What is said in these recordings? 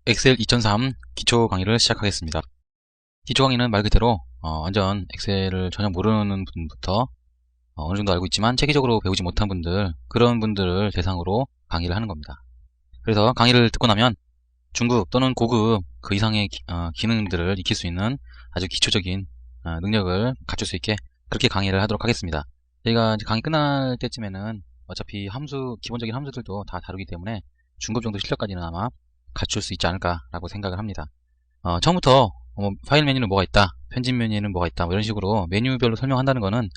엑셀 2003 기초 강의를 시작하겠습니다. 기초 강의는 말 그대로 완전 엑셀을 전혀 모르는 분부터 어느 정도 알고 있지만 체계적으로 배우지 못한 분들, 그런 분들을 대상으로 강의를 하는 겁니다. 그래서 강의를 듣고 나면 중급 또는 고급 그 이상의 기능들을 익힐 수 있는 아주 기초적인 능력을 갖출 수 있게 그렇게 강의를 하도록 하겠습니다. 저희가 이제 강의 끝날 때쯤에는 어차피 기본적인 함수들도 다 다루기 때문에 중급 정도 실력까지는 아마 갖출 수 있지 않을까라고 생각을 합니다. 처음부터 파일 메뉴는 뭐가 있다, 편집 메뉴는 뭐가 있다, 뭐 이런 식으로 메뉴별로 설명한다는 거는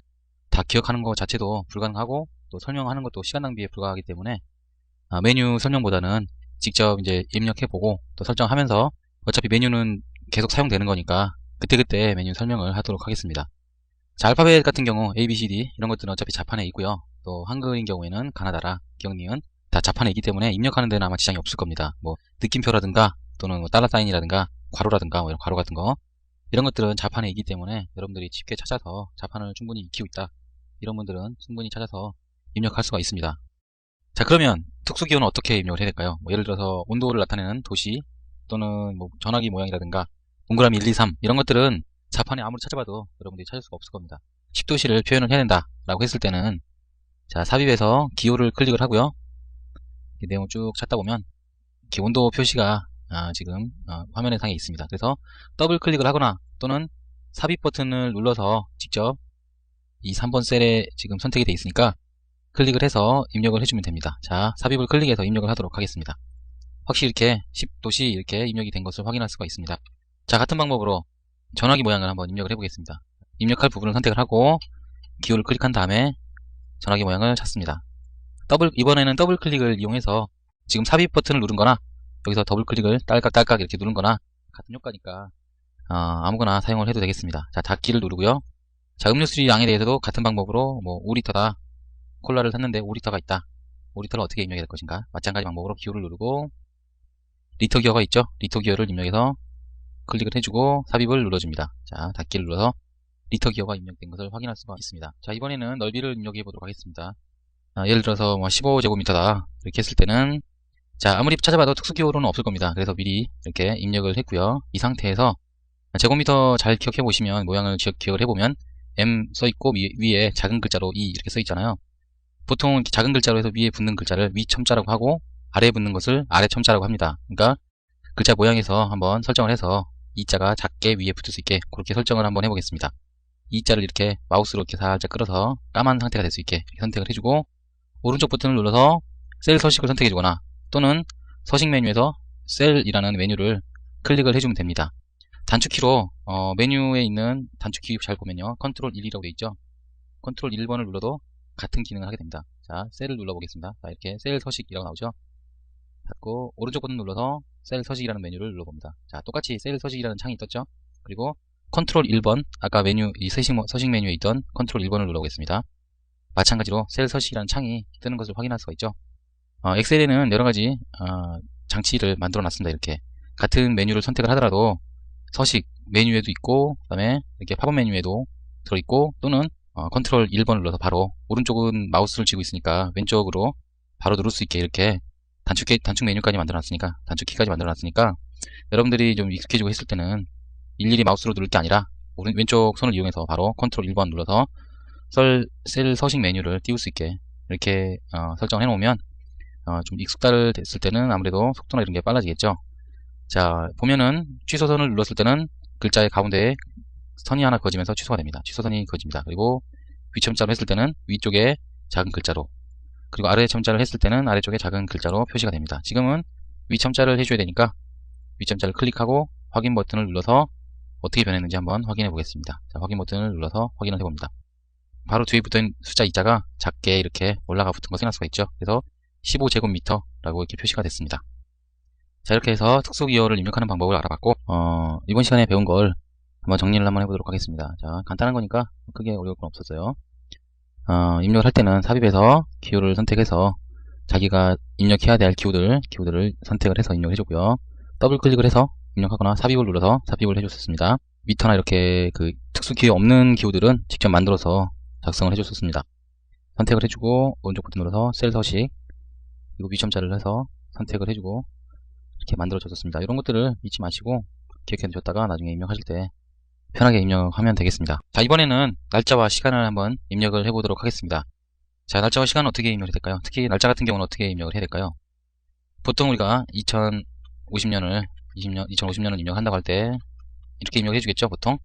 다 기억하는 것 자체도 불가능하고 또 설명하는 것도 시간 낭비에 불과하기 때문에 메뉴 설명보다는 직접 이제 입력해보고 또 설정하면서 어차피 메뉴는 계속 사용되는 거니까 그때그때 메뉴 설명을 하도록 하겠습니다. 자, 알파벳 같은 경우 A, B, C, D 이런 것들은 어차피 자판에 있고요. 또 한글인 경우에는 가나다라, 기억니은 다 자판에 있기 때문에 입력하는 데는 아마 지장이 없을 겁니다. 뭐 느낌표라든가 또는 뭐 달러 사인이라든가 괄호라든가 뭐 이런 괄호 같은 거 이런 것들은 자판에 있기 때문에 여러분들이 쉽게 찾아서 자판을 충분히 익히고 있다 이런 분들은 충분히 찾아서 입력할 수가 있습니다. 자, 그러면 특수기호는 어떻게 입력을 해야 될까요? 뭐 예를 들어서 온도를 나타내는 도시 또는 뭐 전화기 모양이라든가 동그라미 1, 2, 3 이런 것들은 자판에 아무리 찾아봐도 여러분들이 찾을 수가 없을 겁니다. 10도씨를 표현을 해야 된다 라고 했을 때는 자, 삽입에서 기호를 클릭을 하고요. 이 내용을 쭉 찾다 보면 온도 표시가 지금 화면에 상에 있습니다. 그래서 더블 클릭을 하거나 또는 삽입 버튼을 눌러서 직접 이 3번 셀에 지금 선택이 되어 있으니까 클릭을 해서 입력을 해주면 됩니다. 자, 삽입을 클릭해서 입력을 하도록 하겠습니다. 확실히 이렇게 10도씨 이렇게 입력이 된 것을 확인할 수가 있습니다. 자, 같은 방법으로 전화기 모양을 한번 입력을 해보겠습니다. 입력할 부분을 선택을 하고 기호를 클릭한 다음에 전화기 모양을 찾습니다. 이번에는 더블 클릭을 이용해서 지금 삽입 버튼을 누른 거나 여기서 더블 클릭을 딸깍딸깍 이렇게 누른 거나 같은 효과니까 아무거나 사용을 해도 되겠습니다. 자, 닫기를 누르고요. 자, 음료수 양에 대해서도 같은 방법으로 뭐 5리터다, 콜라를 샀는데 5리터가 있다, 5리터를 어떻게 입력해야 될 것인가, 마찬가지 방법으로 기호를 누르고 리터 기호가 있죠. 리터 기호를 입력해서 클릭을 해주고 삽입을 눌러줍니다. 자, 닫기를 눌러서 리터 기호가 입력된 것을 확인할 수가 있습니다. 자, 이번에는 넓이를 입력해 보도록 하겠습니다. 예를 들어서 뭐 15제곱미터다 이렇게 했을 때는 자, 아무리 찾아봐도 특수기호로는 없을 겁니다. 그래서 미리 이렇게 입력을 했고요. 이 상태에서 제곱미터 잘 기억해 보시면 모양을 기억을 해보면 M 써있고 위에 작은 글자로 E 이렇게 써있잖아요. 보통 작은 글자로 해서 위에 붙는 글자를 위 첨자라고 하고 아래에 붙는 것을 아래 첨자라고 합니다. 그러니까 글자 모양에서 한번 설정을 해서 E자가 작게 위에 붙을 수 있게 그렇게 설정을 한번 해보겠습니다. E자를 이렇게 마우스로 이렇게 살짝 끌어서 까만 상태가 될 수 있게 선택을 해주고 오른쪽 버튼을 눌러서 셀 서식을 선택해주거나 또는 서식 메뉴에서 셀이라는 메뉴를 클릭을 해주면 됩니다. 단축키로 메뉴에 있는 단축키 잘 보면요, 컨트롤 1이라고 되어 있죠. 컨트롤 1번을 눌러도 같은 기능을 하게 됩니다. 자, 셀을 눌러보겠습니다. 자, 이렇게 셀 서식이라고 나오죠. 닫고 오른쪽 버튼 눌러서 셀 서식이라는 메뉴를 눌러봅니다. 자, 똑같이 셀 서식이라는 창이 떴죠. 그리고 컨트롤 1번, 아까 메뉴 이 서식 메뉴에 있던 컨트롤 1번을 눌러보겠습니다. 마찬가지로 셀 서식이라는 창이 뜨는 것을 확인할 수가 있죠. 엑셀에는 여러가지 장치를 만들어 놨습니다. 이렇게 같은 메뉴를 선택을 하더라도 서식 메뉴에도 있고 그 다음에 이렇게 팝업 메뉴에도 들어있고 또는 컨트롤 1번을 눌러서 바로 오른쪽은 마우스를 쥐고 있으니까 왼쪽으로 바로 누를 수 있게 이렇게 단축 메뉴까지 만들어 놨으니까 단축키까지 만들어 놨으니까 여러분들이 좀 익숙해지고 했을 때는 일일이 마우스로 누를 게 아니라 왼쪽 손을 이용해서 바로 컨트롤 1번 눌러서 셀 서식 메뉴를 띄울 수 있게 이렇게 설정을 해놓으면 좀 익숙달 됐을 때는 아무래도 속도나 이런 게 빨라지겠죠. 자, 보면은 취소선을 눌렀을 때는 글자의 가운데에 선이 하나 그어지면서 취소가 됩니다. 취소선이 그어집니다. 그리고 위첨자로 했을 때는 위쪽에 작은 글자로, 그리고 아래 첨자를 했을 때는 아래쪽에 작은 글자로 표시가 됩니다. 지금은 위첨자를 해줘야 되니까 위첨자를 클릭하고 확인 버튼을 눌러서 어떻게 변했는지 한번 확인해 보겠습니다. 자, 확인 버튼을 눌러서 확인을 해봅니다. 바로 뒤에 붙은 숫자 2자가 작게 이렇게 올라가 붙은 것을 확인할 수가 있죠. 그래서 15제곱미터라고 이렇게 표시가 됐습니다. 자, 이렇게 해서 특수기호를 입력하는 방법을 알아봤고 이번 시간에 배운 걸 한번 정리를 한번 해보도록 하겠습니다. 자, 간단한 거니까 크게 어려울 건 없었어요. 입력을 할 때는 삽입에서 기호를 선택해서 자기가 입력해야 될 기호들을 선택을 해서 입력을 해주고요. 더블 클릭을 해서 입력하거나 삽입을 눌러서 삽입을 해줬습니다. 미터나 이렇게 그 특수기호 없는 기호들은 직접 만들어서 작성을 해줬습니다. 선택을 해주고 오른쪽 버튼 눌러서 셀 서식 그리고 위첨자를 해서 선택을 해주고 이렇게 만들어졌습니다. 이런 것들을 잊지 마시고 기억해 두셨다가 나중에 입력하실 때 편하게 입력하면 되겠습니다. 자, 이번에는 날짜와 시간을 한번 입력을 해보도록 하겠습니다. 자, 날짜와 시간은 어떻게 입력이 될까요? 특히 날짜 같은 경우는 어떻게 입력을 해야 될까요? 보통 우리가 2050년을 입력한다고 할 때 이렇게 입력을 해주겠죠, 보통.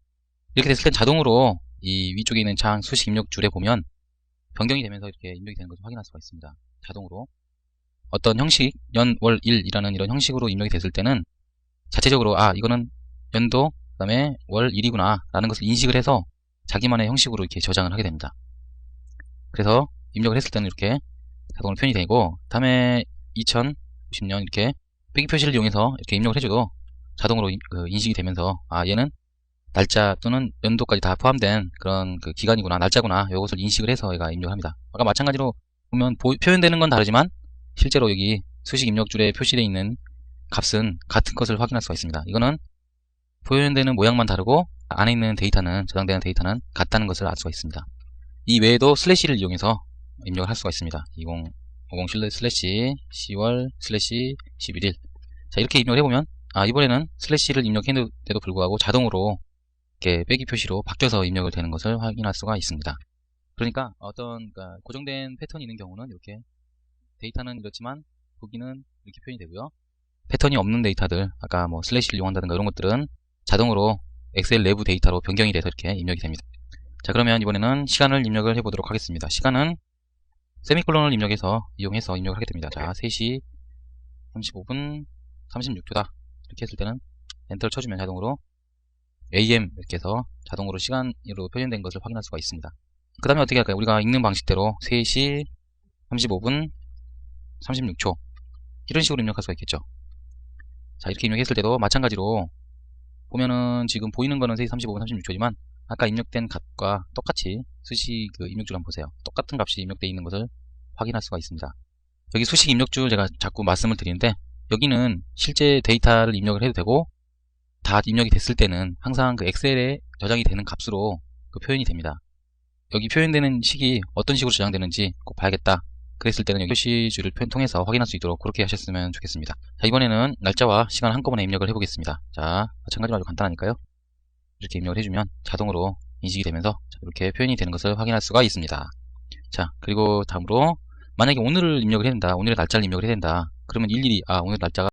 이렇게 됐을 땐 자동으로 이 위쪽에 있는 장 수식 입력 줄에 보면 변경이 되면서 이렇게 입력이 되는 것을 확인할 수가 있습니다. 자동으로. 어떤 형식, 연, 월, 일이라는 이런 형식으로 입력이 됐을 때는 자체적으로 이거는 연도, 그 다음에 월, 일이구나 라는 것을 인식을 해서 자기만의 형식으로 이렇게 저장을 하게 됩니다. 그래서 입력을 했을 때는 이렇게 자동으로 표현이 되고, 다음에 2050년 이렇게 빼기 표시를 이용해서 이렇게 입력을 해줘도 자동으로 인식이 되면서 얘는 날짜 또는 연도까지 다 포함된 그런 기간이구나, 날짜구나, 이것을 인식을 해서 얘가 입력을 합니다. 아까 마찬가지로 보면 표현되는 건 다르지만 실제로 여기 수식 입력줄에 표시되어 있는 값은 같은 것을 확인할 수가 있습니다. 이거는 표현되는 모양만 다르고 안에 있는 데이터는, 저장되는 데이터는 같다는 것을 알 수가 있습니다. 이 외에도 슬래시를 이용해서 입력을 할 수가 있습니다. 2050 슬래시 10월 슬래시 11일. 자, 이렇게 입력을 해보면 이번에는 슬래시를 입력했는데도 불구하고 자동으로 이렇게 빼기 표시로 바뀌어서 입력을 되는 것을 확인할 수가 있습니다. 그러니까 어떤 고정된 패턴이 있는 경우는 이렇게 데이터는 이렇지만 보기는 이렇게 표현이 되고요. 패턴이 없는 데이터들, 아까 뭐 슬래시를 이용한다든가 이런 것들은 자동으로 엑셀 내부 데이터로 변경이 돼서 이렇게 입력이 됩니다. 자, 그러면 이번에는 시간을 입력을 해보도록 하겠습니다. 시간은 세미콜론을 이용해서 입력을 하게 됩니다. 자, 3시 35분 36초다. 이렇게 했을 때는 엔터를 쳐주면 자동으로 AM 이렇게 해서 자동으로 시간으로 표현된 것을 확인할 수가 있습니다. 그 다음에 어떻게 할까요? 우리가 읽는 방식대로 3시 35분 36초 이런 식으로 입력할 수가 있겠죠. 자, 이렇게 입력했을 때도 마찬가지로 보면은 지금 보이는 거는 3시 35분 36초지만 아까 입력된 값과 똑같이 수식 입력줄 한번 보세요. 똑같은 값이 입력되어 있는 것을 확인할 수가 있습니다. 여기 수식 입력줄 제가 자꾸 말씀을 드리는데 여기는 실제 데이터를 입력을 해도 되고 다 입력이 됐을 때는 항상 엑셀에 저장이 되는 값으로 표현이 됩니다. 여기 표현되는 식이 어떤 식으로 저장되는지 꼭 봐야겠다. 그랬을 때는 여기 표시줄을 통해서 확인할 수 있도록 그렇게 하셨으면 좋겠습니다. 자, 이번에는 날짜와 시간 한꺼번에 입력을 해보겠습니다. 자, 마찬가지로 아주 간단하니까요. 이렇게 입력을 해주면 자동으로 인식이 되면서 이렇게 표현이 되는 것을 확인할 수가 있습니다. 자, 그리고 다음으로 만약에 오늘을 입력을 해야 된다, 오늘의 날짜를 입력을 해야 된다, 그러면 일일이 오늘 날짜가